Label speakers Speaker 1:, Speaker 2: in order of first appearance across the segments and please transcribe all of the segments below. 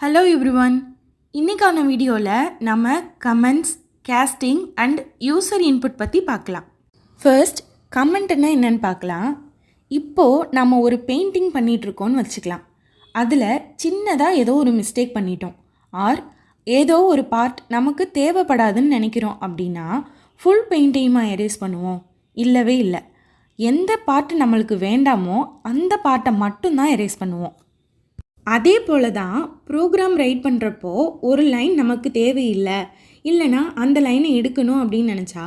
Speaker 1: Hello everyone. இன்றைக்கான வீடியோவில் நம்ம comments, casting and user input பற்றி பார்க்கலாம். ஃபர்ஸ்ட் கமெண்ட்னா என்னென்னு பார்க்கலாம். இப்போது நம்ம ஒரு பெயிண்டிங் பண்ணிகிட்ருக்கோன்னு வச்சுக்கலாம். அதில் சின்னதாக ஏதோ ஒரு மிஸ்டேக் பண்ணிட்டோம், ஆர் ஏதோ ஒரு பார்ட் நமக்கு தேவைப்படாதுன்னு நினைக்கிறோம் அப்படின்னா ஃபுல் பெயிண்டையுமா எரேஸ் பண்ணுவோம்? இல்லவே இல்லை. எந்த பார்ட் நம்மளுக்கு வேண்டாமோ அந்த பார்ட்டை மட்டும்தான் எரேஸ் பண்ணுவோம். அதே போல் தான் ப்ரோக்ராம் ரைட் பண்ணுறப்போ ஒரு லைன் நமக்கு தேவையில்லை, இல்லைனா அந்த லைனை எடுக்கணும் அப்படின்னு நினச்சா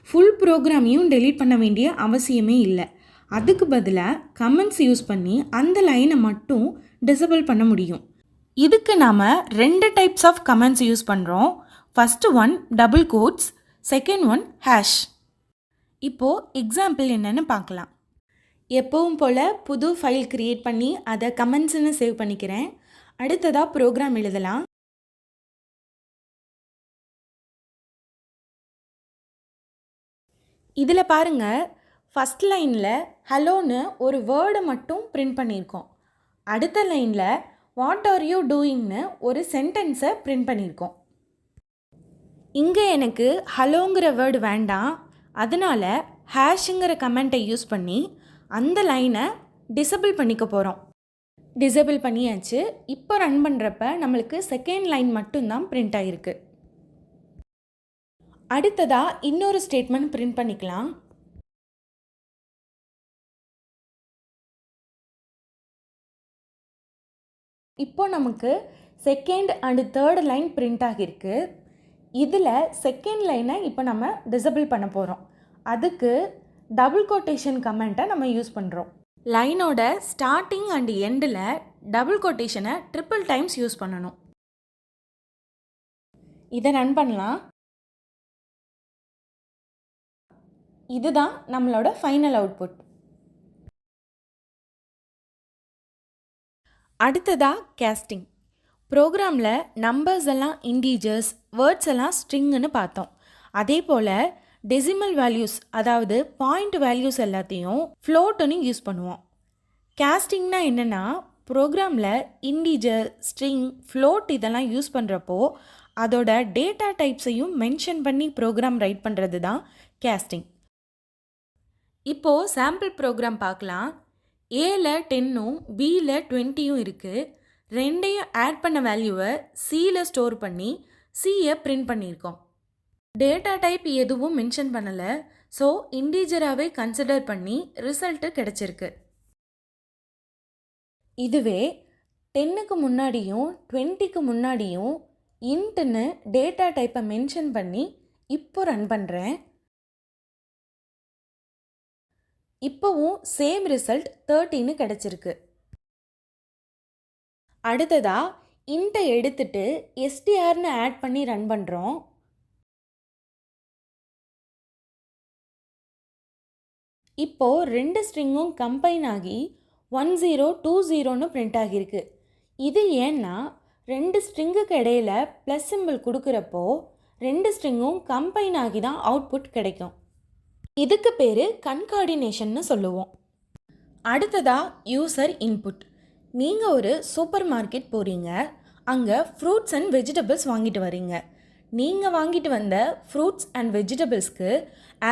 Speaker 1: ஃபுல் ப்ரோக்ராமையும் டெலீட் பண்ண வேண்டிய அவசியமே இல்லை. அதுக்கு பதிலாக கமெண்ட்ஸ் யூஸ் பண்ணி அந்த லைனை மட்டும் டிசபிள் பண்ண முடியும். இதுக்கு நாம் 2 டைப்ஸ் ஆஃப் கமெண்ட்ஸ் யூஸ் பண்ணுறோம். First one double quotes, second one hash. இப்போது எக்ஸாம்பிள் என்னென்னு பார்க்கலாம். எப்பவும் போல் புது ஃபைல் க்ரியேட் பண்ணி அதை கமெண்ட்ஸ்னு சேவ் பண்ணிக்கிறேன். அடுத்ததாக ப்ரோக்ராம் எழுதலாம். இதில் பாருங்கள், ஃபஸ்ட் லைனில் ஹலோன்னு ஒரு வேர்டை மட்டும் பிரிண்ட் பண்ணியிருக்கோம். அடுத்த லைனில் வாட் ஆர் யூ டூயிங்னு ஒரு சென்டென்ஸை பிரிண்ட் பண்ணியிருக்கோம். இங்கே எனக்கு ஹலோங்கிற வேர்டு வேண்டாம், அதனால் ஹேஷுங்கிற கமெண்ட்டை யூஸ் பண்ணி அந்த லைனை டிசபிள் பண்ணிக்க போகிறோம். டிசபிள் பண்ணியாச்சு. இப்போ ரன் பண்ணுறப்ப நம்மளுக்கு செகண்ட் லைன் மட்டும்தான் பிரிண்ட் ஆகிருக்கு. அடுத்ததாக இன்னொரு ஸ்டேட்மெண்ட் பிரிண்ட் பண்ணிக்கலாம். இப்போ நமக்கு second and third line print ஆகியிருக்கு. இதில் செகண்ட் லைனை இப்போ நம்ம டிசபிள் பண்ண போகிறோம். அதுக்கு டபுள் கோட்டேஷன் கமெண்ட்டை நம்ம யூஸ் பண்ணுறோம். லைனோட ஸ்டார்டிங் அண்ட் எண்டில் டபுள் கோட்டேஷனை ட்ரிபிள் டைம்ஸ் யூஸ் பண்ணணும். இதை ரன் பண்ணலாம். இதுதான் நம்மளோட ஃபைனல் அவுட்புட். அடுத்ததாக கேஸ்டிங். ப்ரோக்ராமில் நம்பர்ஸ் எல்லாம் இன்டீஜர்ஸ், வேர்ட்ஸ் எல்லாம் ஸ்ட்ரிங்குன்னு பார்த்தோம். அதே போல் டெசிமல் வேல்யூஸ், அதாவது பாயிண்ட் வேல்யூஸ் எல்லாத்தையும் ஃப்ளோட்டுன்னு யூஸ் பண்ணுவோம். கேஸ்டிங்னா என்னென்னா, ப்ரோக்ராமில் இன்டீஜர், ஸ்ட்ரிங், ஃப்ளோட் இதெல்லாம் யூஸ் பண்ணுறப்போ அதோட டேட்டா டைப்ஸையும் மென்ஷன் பண்ணி ப்ரோக்ராம் ரைட் பண்ணுறது தான் கேஸ்டிங். இப்போது சாம்பிள் ப்ரோக்ராம் பார்க்கலாம். ஏல 10ம் பியில் 20யும் இருக்குது. ரெண்டையும் ஆட் பண்ண வேல்யூவை சியில் ஸ்டோர் பண்ணி சியை பிரிண்ட் பண்ணியிருக்கோம். டேட்டா டைப் எதுவும் மென்ஷன் பண்ணலை, ஸோ இன்டீஜராகவே கன்சிடர் பண்ணி ரிசல்ட்டு கிடச்சிருக்கு. இதுவே 10க்கு முன்னாடியும் 20க்கு முன்னாடியும் இன்ட்டுன்னு டேட்டா டைப்பை மென்ஷன் பண்ணி இப்போ ரன் பண்ணுறேன். இப்போவும் சேம் ரிசல்ட் 13ன்னு கிடச்சிருக்கு. அடுத்ததாக இன்ட்டை எடுத்துட்டு எஸ்டிஆர்னு ஆட் பண்ணி ரன் பண்ணுறோம். இப்போது 2 ஸ்ட்ரிங்கும் கம்பைன் ஆகி 1020ன்னு பிரிண்ட் ஆகியிருக்கு. இது ஏன்னா 2 ஸ்ட்ரிங்குக்கு இடையில ப்ளஸ் சிம்பிள் கொடுக்குறப்போ 2 ஸ்ட்ரிங்கும் கம்பைன் ஆகி தான் அவுட்புட் கிடைக்கும். இதுக்கு பேர் கன்கார்டினேஷன்னு சொல்லுவோம். அடுத்ததாக யூசர் இன்புட். நீங்கள் ஒரு சூப்பர் மார்க்கெட் போகிறீங்க, அங்கே ஃப்ரூட்ஸ் அண்ட் வெஜிடபிள்ஸ் வாங்கிட்டு வரீங்க. நீங்கள் வாங்கிட்டு வந்த ஃப்ரூட்ஸ் அண்ட் வெஜிடபிள்ஸ்க்கு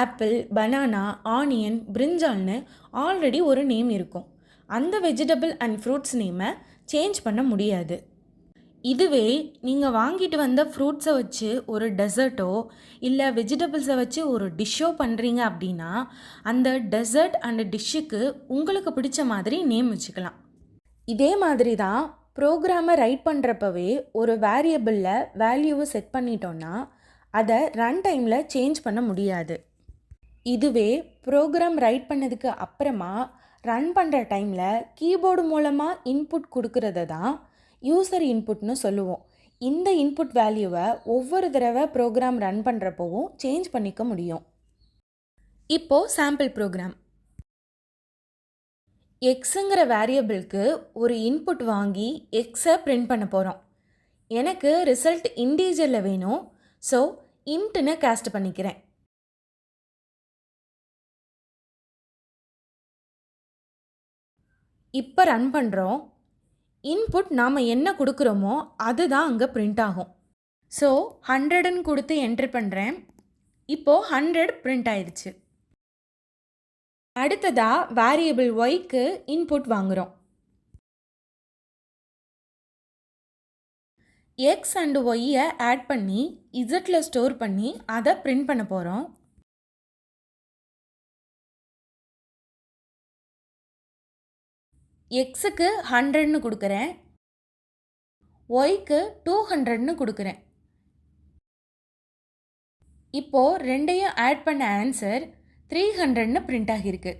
Speaker 1: ஆப்பிள், பனானா, ஆனியன், பிரிஞ்சால்னு ஆல்ரெடி ஒரு நேம் இருக்கும். அந்த வெஜிடபிள் அண்ட் ஃப்ரூட்ஸ் நேமை சேஞ்ச் பண்ண முடியாது. இதுவே நீங்கள் வாங்கிட்டு வந்த ஃப்ரூட்ஸை வச்சு ஒரு டெசர்ட்டோ இல்லை வெஜிடபிள்ஸை வச்சு ஒரு டிஷ்ஷோ பண்ணுறீங்க அப்படின்னா அந்த டெசர்ட் அண்ட் டிஷ்ஷுக்கு உங்களுக்கு பிடிச்ச மாதிரி நேம் வச்சுக்கலாம். இதே மாதிரி தான் ப்ரோக்ராமை ரைட் பண்ணுறப்பவே ஒரு வேரியபிளில் வேல்யூவை செட் பண்ணிட்டோன்னா அதை ரன் டைமில் சேஞ்ச் பண்ண முடியாது. இதுவே ப்ரோக்ராம் ரைட் பண்ணதுக்கு அப்புறமா ரன் பண்ணுற டைமில் கீபோர்டு மூலமாக இன்புட் கொடுக்கறத தான் யூசர் இன்புட்னு சொல்லுவோம். இந்த இன்புட் வேல்யூவை ஒவ்வொரு தடவை ப்ரோக்ராம் ரன் பண்ணுறப்போவும் சேஞ்ச் பண்ணிக்க முடியும். இப்போது சாம்பிள் ப்ரோக்ராம். எக்ஸுங்கிற வேரியபிளுக்கு ஒரு இன்புட் வாங்கி எக்ஸை பிரிண்ட் பண்ண போகிறோம். எனக்கு ரிசல்ட் இன்டீஜரில் வேணும், ஸோ இன்ட்டுன்னு காஸ்ட் பண்ணிக்கிறேன். இப்போ ரன் பண்ணுறோம். இன்புட் நாம் என்ன கொடுக்குறோமோ அதுதான் அங்கே பிரிண்ட் ஆகும். ஸோ 100ன்னு கொடுத்து என்ட்ரு பண்ணுறேன். இப்போது 100 பிரிண்ட் ஆயிடுச்சு. அடுத்ததாக வேரியபிள் ஒய்க்கு இன்புட் வாங்குகிறோம். எக்ஸ் அண்டு ஒய்யை ஆட் பண்ணி இசட்டில் ஸ்டோர் பண்ணி அதை பிரிண்ட் பண்ண போகிறோம். எக்ஸுக்கு 100ன்னு கொடுக்குறேன், ஒய்க்கு 200ன்னு கொடுக்குறேன். இப்போது ரெண்டையும் ஆட் பண்ண ஆன்சர் 300ன்னு பிரிண்ட் ஆகியிருக்கு.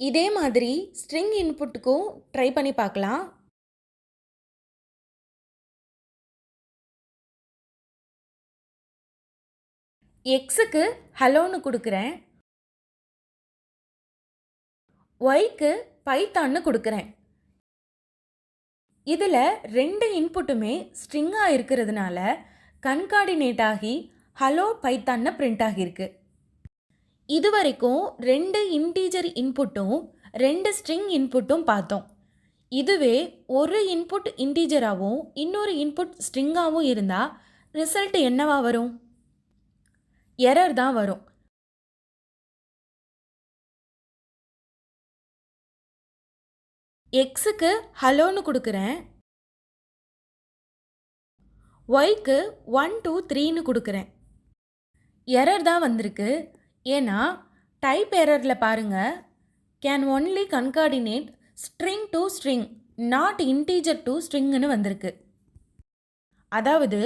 Speaker 1: இதே மாதிரி ஸ்ட்ரிங் இன்புட்டுக்கும் ட்ரை பண்ணி பார்க்கலாம். எக்ஸுக்கு ஹலோன்னு கொடுக்குறேன், ஒய்க்கு பைத்தான்னு கொடுக்குறேன். இதில் ரெண்டு இன்புட்டுமே ஸ்ட்ரிங்காக இருக்கிறதுனால கன்கார்டினேட் ஆகி ஹலோ பைத்தான்னு பிரிண்ட் ஆகியிருக்கு. இது வரைக்கும் ரெண்டு இன்டீஜர் இன்புட்டும் ரெண்டு ஸ்ட்ரிங் இன்புட்டும் பார்த்தோம். இதுவே ஒரு இன்புட் இன்டீஜராகவும் இன்னொரு இன்புட் ஸ்ட்ரிங்காகவும் இருந்தால் ரிசல்ட் என்னவா வரும்? எரர் தான் வரும். எக்ஸுக்கு ஹலோன்னு கொடுக்குறேன், ஒய்க்கு 1 2 3ன்னு கொடுக்குறேன். எரர் தான் வந்திருக்கு. ஏன்னா டைப் எரரில் பாருங்கள், can only concatenate string to string not integer to ஸ்ட்ரிங்னு வந்திருக்கு. அதாவது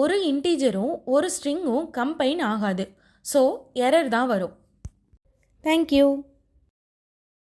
Speaker 1: ஒரு இன்டீஜரும் ஒரு ஸ்ட்ரிங்கும் கம்பைன் ஆகாது. ஸோ எரர் தான் வரும். தேங்க்யூ.